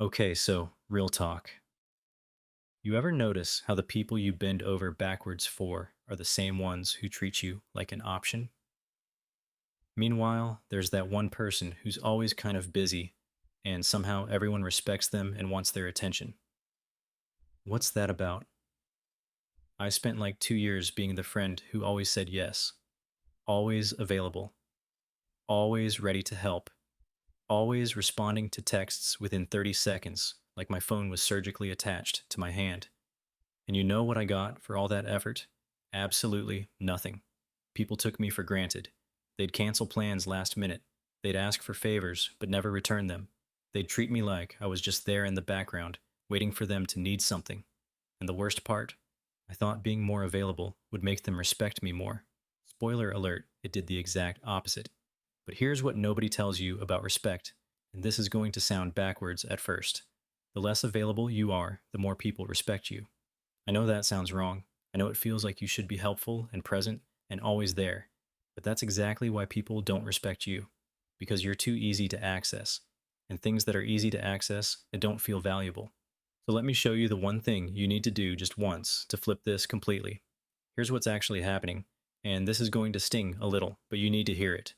Okay, so real talk. You ever notice how the people you bend over backwards for are the same ones who treat you like an option? Meanwhile, there's that one person who's always kind of busy, and somehow everyone respects them and wants their attention. What's that about? I spent like 2 years being the friend who always said yes, always available, always ready to help, always responding to texts within 30 seconds, like my phone was surgically attached to my hand. And you know what I got for all that effort? Absolutely nothing. People took me for granted. They'd cancel plans last minute. They'd ask for favors, but never return them. They'd treat me like I was just there in the background, waiting for them to need something. And the worst part? I thought being more available would make them respect me more. Spoiler alert, it did the exact opposite. But here's what nobody tells you about respect, and this is going to sound backwards at first. The less available you are, the more people respect you. I know that sounds wrong. I know it feels like you should be helpful and present and always there. But that's exactly why people don't respect you. Because you're too easy to access. And things that are easy to access, it don't feel valuable. So let me show you the one thing you need to do just once to flip this completely. Here's what's actually happening. And this is going to sting a little, but you need to hear it.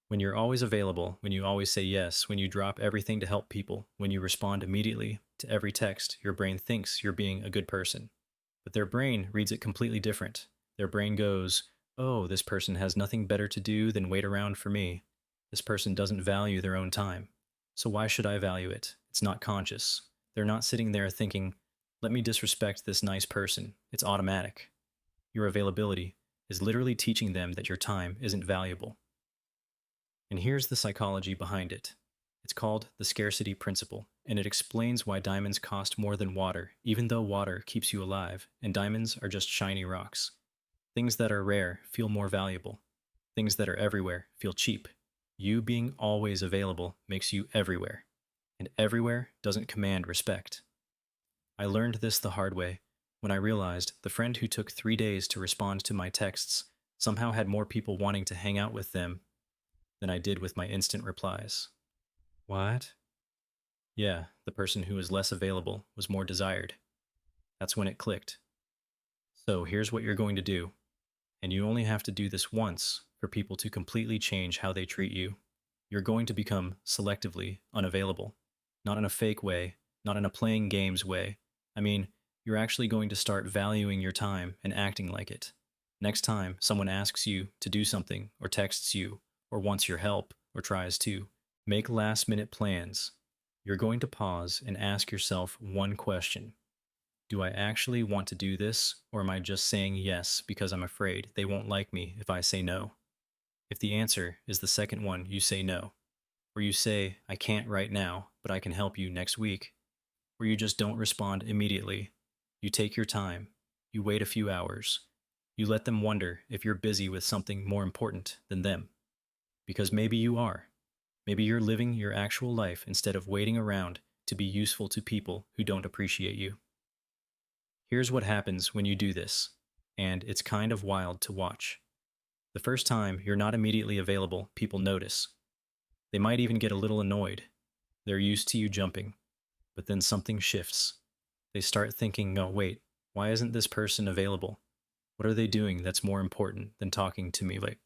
When you're always available, when you always say yes, when you drop everything to help people, when you respond immediately to every text, your brain thinks you're being a good person. But their brain reads it completely different. Their brain goes, oh, this person has nothing better to do than wait around for me. This person doesn't value their own time. So why should I value it? It's not conscious. They're not sitting there thinking, let me disrespect this nice person. It's automatic. Your availability is literally teaching them that your time isn't valuable. And here's the psychology behind it. It's called the scarcity principle, and it explains why diamonds cost more than water, even though water keeps you alive, and diamonds are just shiny rocks. Things that are rare feel more valuable. Things that are everywhere feel cheap. You being always available makes you everywhere, and everywhere doesn't command respect. I learned this the hard way when I realized the friend who took 3 days to respond to my texts somehow had more people wanting to hang out with them than I did with my instant replies. What? Yeah, the person who was less available was more desired. That's when it clicked. So here's what you're going to do, and you only have to do this once for people to completely change how they treat you. You're going to become selectively unavailable. Not in a fake way, not in a playing games way. I mean, you're actually going to start valuing your time and acting like it. Next time someone asks you to do something, or texts you, or wants your help, or tries to make last minute plans, you're going to pause and ask yourself one question. Do I actually want to do this, or am I just saying yes because I'm afraid they won't like me if I say no? If the answer is the second one, you say no. Or you say, I can't right now, but I can help you next week. Or you just don't respond immediately. You take your time. You wait a few hours. You let them wonder if you're busy with something more important than them. Because maybe you are. Maybe you're living your actual life instead of waiting around to be useful to people who don't appreciate you. Here's what happens when you do this, and it's kind of wild to watch. The first time you're not immediately available, people notice. They might even get a little annoyed. They're used to you jumping. But then something shifts. They start thinking, oh, wait, why isn't this person available? What are they doing that's more important than talking to me? Like,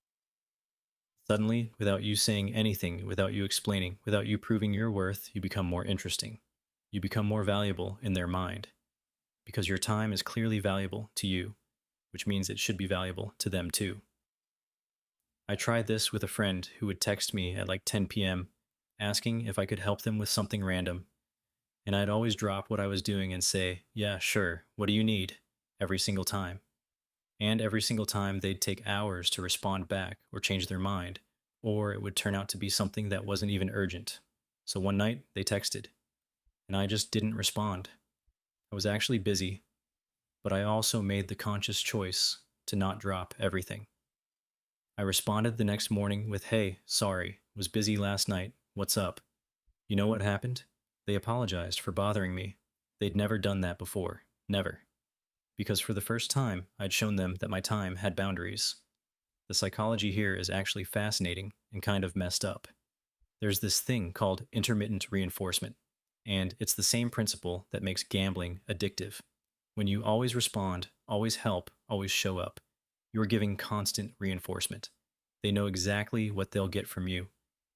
suddenly, without you saying anything, without you explaining, without you proving your worth, you become more interesting. You become more valuable in their mind. Because your time is clearly valuable to you, which means it should be valuable to them too. I tried this with a friend who would text me at like 10 p.m., asking if I could help them with something random, and I'd always drop what I was doing and say, yeah, sure, what do you need? Every single time. And every single time they'd take hours to respond back or change their mind, or it would turn out to be something that wasn't even urgent. So one night, they texted, and I just didn't respond. I was actually busy, but I also made the conscious choice to not drop everything. I responded the next morning with, hey, sorry, was busy last night, what's up? You know what happened? They apologized for bothering me. They'd never done that before, never. Because for the first time, I'd shown them that my time had boundaries. The psychology here is actually fascinating and kind of messed up. There's this thing called intermittent reinforcement. And it's the same principle that makes gambling addictive. When you always respond, always help, always show up, you're giving constant reinforcement. They know exactly what they'll get from you.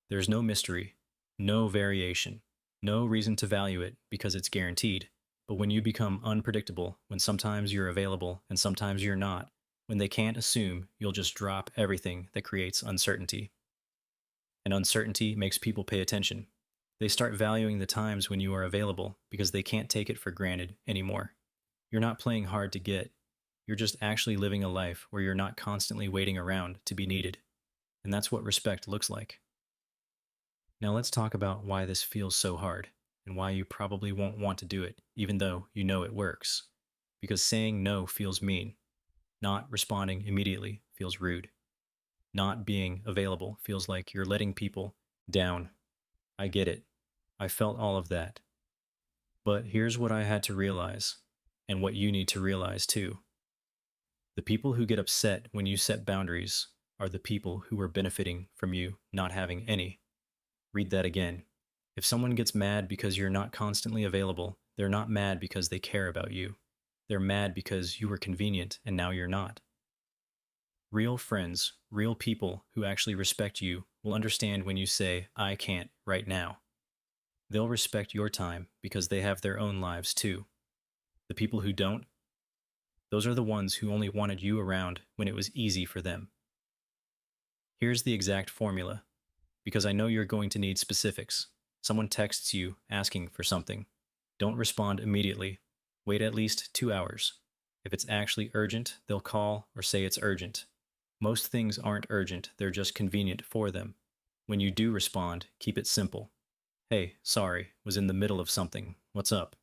There's no mystery, no variation, no reason to value it because it's guaranteed. But when you become unpredictable, when sometimes you're available and sometimes you're not, when they can't assume, you'll just drop everything that creates uncertainty. And uncertainty makes people pay attention. They start valuing the times when you are available because they can't take it for granted anymore. You're not playing hard to get. You're just actually living a life where you're not constantly waiting around to be needed. And that's what respect looks like. Now let's talk about why this feels so hard and why you probably won't want to do it, even though you know it works. Because saying no feels mean. Not responding immediately feels rude. Not being available feels like you're letting people down. I get it. I felt all of that. But here's what I had to realize, and what you need to realize too. The people who get upset when you set boundaries are the people who are benefiting from you not having any. Read that again. If someone gets mad because you're not constantly available, they're not mad because they care about you. They're mad because you were convenient and now you're not. Real friends, real people who actually respect you will understand when you say, I can't right now. They'll respect your time because they have their own lives too. The people who don't, those are the ones who only wanted you around when it was easy for them. Here's the exact formula, because I know you're going to need specifics. Someone texts you asking for something. Don't respond immediately. Wait at least 2 hours. If it's actually urgent, they'll call or say it's urgent. Most things aren't urgent, they're just convenient for them. When you do respond, keep it simple. Hey, sorry, was in the middle of something. What's up?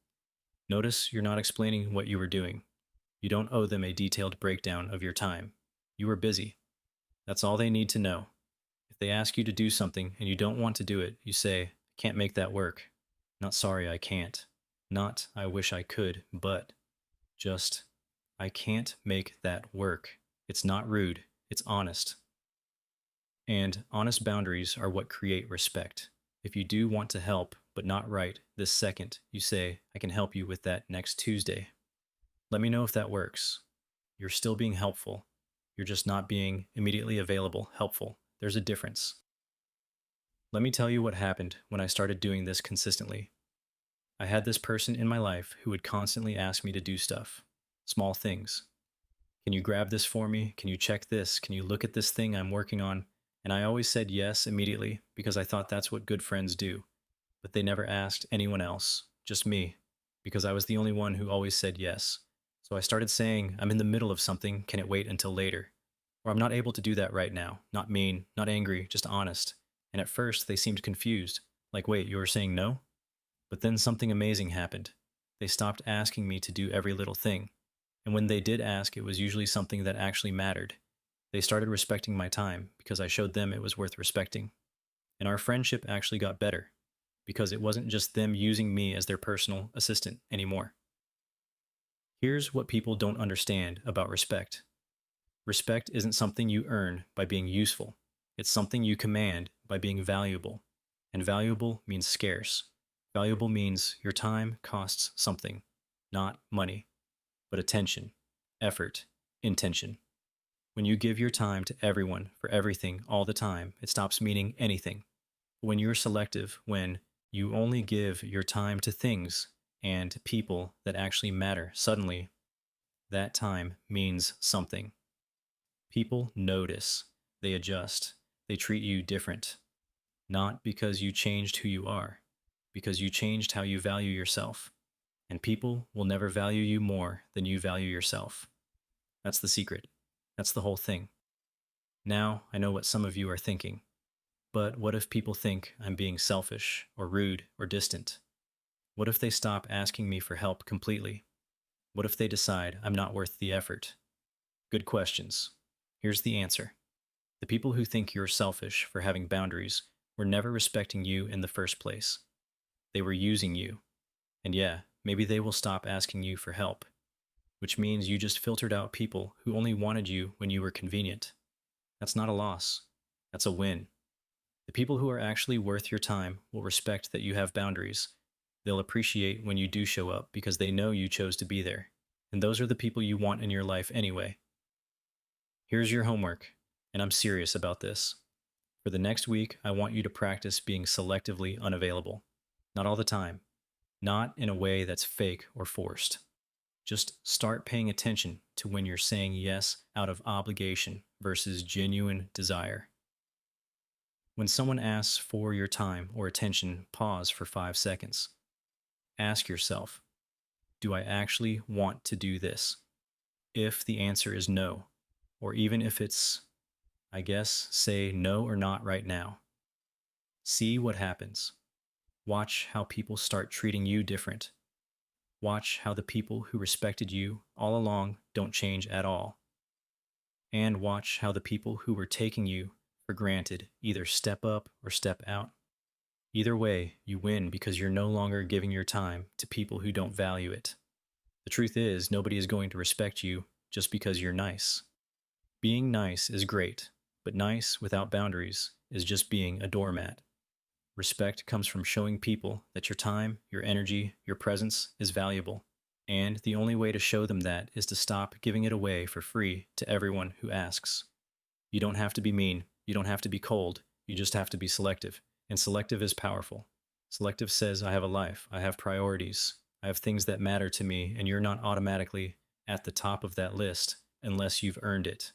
Notice you're not explaining what you were doing. You don't owe them a detailed breakdown of your time. You were busy. That's all they need to know. If they ask you to do something and you don't want to do it, you say, can't make that work. Not sorry, I can't. Not I wish I could, but just I can't make that work. It's not rude, it's honest. And honest boundaries are what create respect. If you do want to help, but not right this second, you say, I can help you with that next Tuesday. Let me know if that works. You're still being helpful. You're just not being immediately available, helpful. There's a difference. Let me tell you what happened when I started doing this consistently. I had this person in my life who would constantly ask me to do stuff, small things. Can you grab this for me? Can you check this? Can you look at this thing I'm working on? And I always said yes immediately because I thought that's what good friends do. But they never asked anyone else, just me, because I was the only one who always said yes. So I started saying, I'm in the middle of something, can it wait until later? Or I'm not able to do that right now. Not mean, not angry, just honest. And at first they seemed confused, like, wait, you were saying no? But then something amazing happened. They stopped asking me to do every little thing. And when they did ask, it was usually something that actually mattered. They started respecting my time because I showed them it was worth respecting. And our friendship actually got better because it wasn't just them using me as their personal assistant anymore. Here's what people don't understand about respect. Respect isn't something you earn by being useful. It's something you command by being valuable. And valuable means scarce. Valuable means your time costs something, not money, but attention, effort, intention. When you give your time to everyone for everything all the time, it stops meaning anything. When you're selective, when you only give your time to things and people that actually matter, suddenly that time means something. People notice, they adjust, they treat you different. Not because you changed who you are, because you changed how you value yourself. And people will never value you more than you value yourself. That's the secret. That's the whole thing. Now I know what some of you are thinking. But what if people think I'm being selfish or rude or distant? What if they stop asking me for help completely? What if they decide I'm not worth the effort? Good questions. Here's the answer. The people who think you're selfish for having boundaries were never respecting you in the first place. They were using you. And yeah, maybe they will stop asking you for help, which means you just filtered out people who only wanted you when you were convenient. That's not a loss. That's a win. The people who are actually worth your time will respect that you have boundaries. They'll appreciate when you do show up because they know you chose to be there. And those are the people you want in your life anyway. Here's your homework, and I'm serious about this. For the next week, I want you to practice being selectively unavailable. Not all the time, not in a way that's fake or forced. Just start paying attention to when you're saying yes out of obligation versus genuine desire. When someone asks for your time or attention, pause for 5 seconds. Ask yourself, do I actually want to do this? If the answer is no, or even if it's, I guess, say no or not right now. See what happens. Watch how people start treating you different. Watch how the people who respected you all along don't change at all. And watch how the people who were taking you for granted either step up or step out. Either way, you win because you're no longer giving your time to people who don't value it. The truth is, nobody is going to respect you just because you're nice. Being nice is great, but nice without boundaries is just being a doormat. Respect comes from showing people that your time, your energy, your presence is valuable. And the only way to show them that is to stop giving it away for free to everyone who asks. You don't have to be mean. You don't have to be cold. You just have to be selective. And selective is powerful. Selective says, I have a life. I have priorities. I have things that matter to me, and you're not automatically at the top of that list unless you've earned it.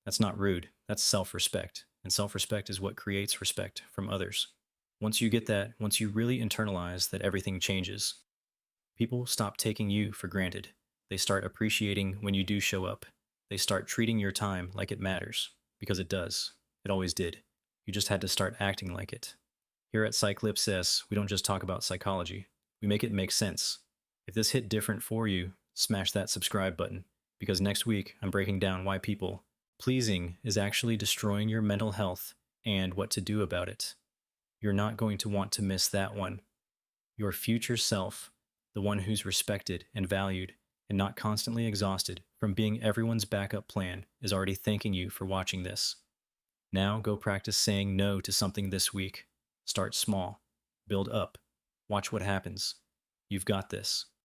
That's not rude. That's self-respect. And self-respect is what creates respect from others. Once you get that, once you really internalize that everything changes, people stop taking you for granted. They start appreciating when you do show up. They start treating your time like it matters, because it does. It always did. You just had to start acting like it. Here at Psyclipsis, we don't just talk about psychology. We make it make sense. If this hit different for you, smash that subscribe button, because next week I'm breaking down why people pleasing is actually destroying your mental health and what to do about it. You're not going to want to miss that one. Your future self, the one who's respected and valued and not constantly exhausted from being everyone's backup plan, is already thanking you for watching this. Now go practice saying no to something this week. Start small. Build up. Watch what happens. You've got this.